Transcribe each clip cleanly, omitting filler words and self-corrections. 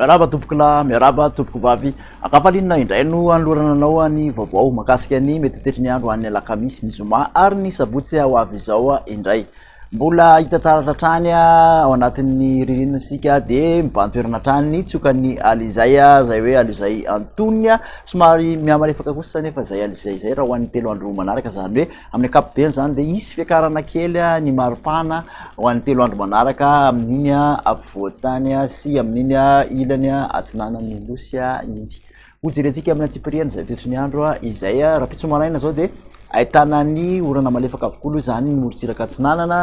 Miaraba tompoko lahy, miaraba tompoko vavy. Akapalinina indray no anlorananao ny vaovao makasika ny mety tetry ny andro an'ny alakamisy ny zoma ary ny sabotsy ho avy izao indray. Mbola hita taratra trany ao anatin'ny ririnasika de mibantoerana trany ny tsokany alizay zay hoe alizay Antonia somary miamalefaka kosa nefa zay alizay zay raha hoan'ny telo andro manaraka zany hoe amin'ny ankapobeny zany de isy fiakarana kely ny maripana ho an'ny telo andro manaraka amin'iny ampovoantany sy amin'iny ilany atsinanan'ny Losy iny. Hojerentsika amin'ny antsipiriana zay toetry ny andro izay raha pitso maraina zao de ahitana ny orana malefaka avokoa zany ny morotsiraka atsinanana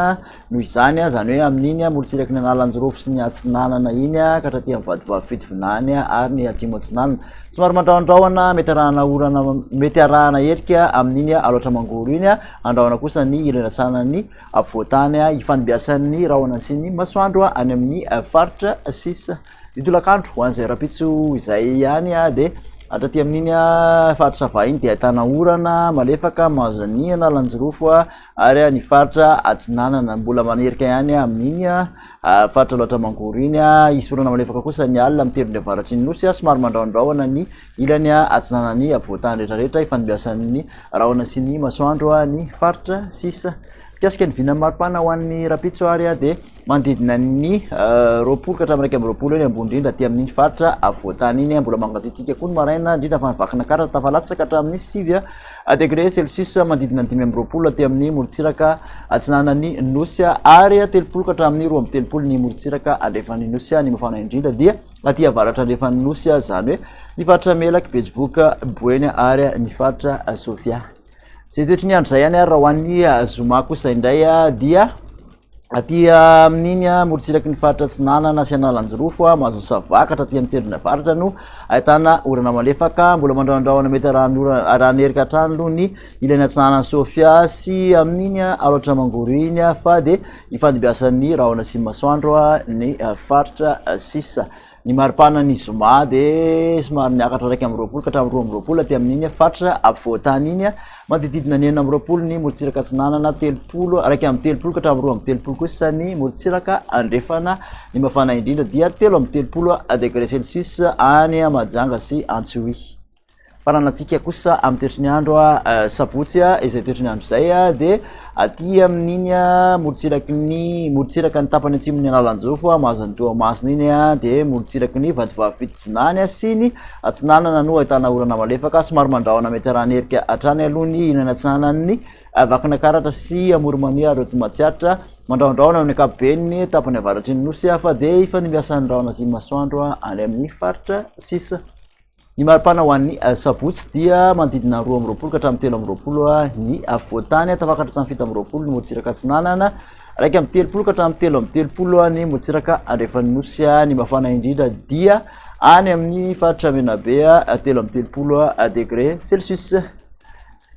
noho izany zany hoe amin'iny morotsiraka ny analanjirofo sy ny atsinanana iny ka hatraty amin'ny vadivavy fitovinany ary ny atsimo atsinanana somary mandraondraona mety arahana orana mety arahana herika amin'iny aloatra mangoro iny andraona kosa ny ilana atsanany afovoantany ifanibiasan'ny rahona sy ny masoandro any amin'ny faritra sisa ditolakandro ho an'izay rapitso izay ihany de hatraty amin'iny faritra vahiny de ahitana orana malefaka mazany analanjirofo ary ny faritra atsinanana mbola manerika ihany amin'iny faritra loatra mangoro iny isy orana malefaka kosa ny alina amin'ny telon'ny avaratry ny Nosy somary mandraondraona ny ilany atsinanany afovoantany rehetrarehetra ifanibiasan'ny rahona sy ny masoandro ny faritra sisa. Mikasika ny vina maripana ho an'ny rapitso ary de mandidina ny roapolo ka hatramin'ny 20 eny ambony indrindra aty amin'iny faritra afovoantany iny mbola mangatsiatsika koa ny maraina indrindra fa nivakina karatra tafalatsaka hatramin'ny 9 degré Celsius mandidina ny 5 aty amin'ny morotsiraka atsinanany Nosy ary 3 ka hatramin'ny 2 ny morotsiraka andrefan'ny Nosy ny mafana indrindra dia aty avaratra andrefan'ny Nosy zany hoe ny faritra Melaky, Betsiboka, Boeny ary ny faritra Sofia. Zay toetry ny andro zay ihany raha hoan'ny zoma kosa indray dia aty amin'iny morotsiraky ny faritra atsinanana sy analanjirofo mahazo savaka hatraty amin'ny telon'ny avaratra no ahitana orana malefaka mbola mandraondraona mety arahanerika hatrany aloha ny ilany atsinanany Sofia sy amin'iny aloatra mangoro iny fa de ifanibiasan'ny rahona sy masoandro ny faritra sisa. Ny maripana ny zoma de somary niakatra 1 ka hatramin'ny 2 aty amin'iny faritra afovoantany iny mandididina ny 4 ny morotsiraka atsinanana 3 ka hatramin'ny 2 kosa ny morotsiraka andrefana ny mafana indrindra dia 3 degré Celsius any Mahajanga sy Antsohihy. Faranatsika kosa amin'ny toetry ny andro sabotsy izay toetry ny andro zay de aty amin'iny morotsiraka ny tapany atsimon'ny analanjirofo mahazo ny Toamasina iny de morotsiraka ny vadivavy fitovinany sy ny atsinanana no ahitana orana malefaka somary mandraona mety arahanerika hatrany aloha ny ilana atsinanany vakina karatra sy amoromania ary matsiaritra mandraondraona amin'ny ankapobeny tapany avaratry ny Nosy fa de ifanibiasan'ny rahona sy masoandro any amin'ny faritra sisa. Ny maripana ho an'ny sabotsy dia mandidina 2 ka hatramin'ny 3 ny afovoantany tafakatra hatramin'ny 7 ny morotsiraka atsinanana 3 ka hatramin'ny 3 ny morotsiraka andrefan'ny Nosy ny mafana indrindra dia any amin'ny faritra Menabe 3 degré Celsius.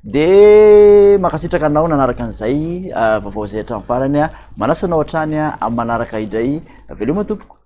De makasitraka anao nanaraka an'izay vaovao zay hatramin'ny farany manasanao hatrany manaraka indray veloma tompoko.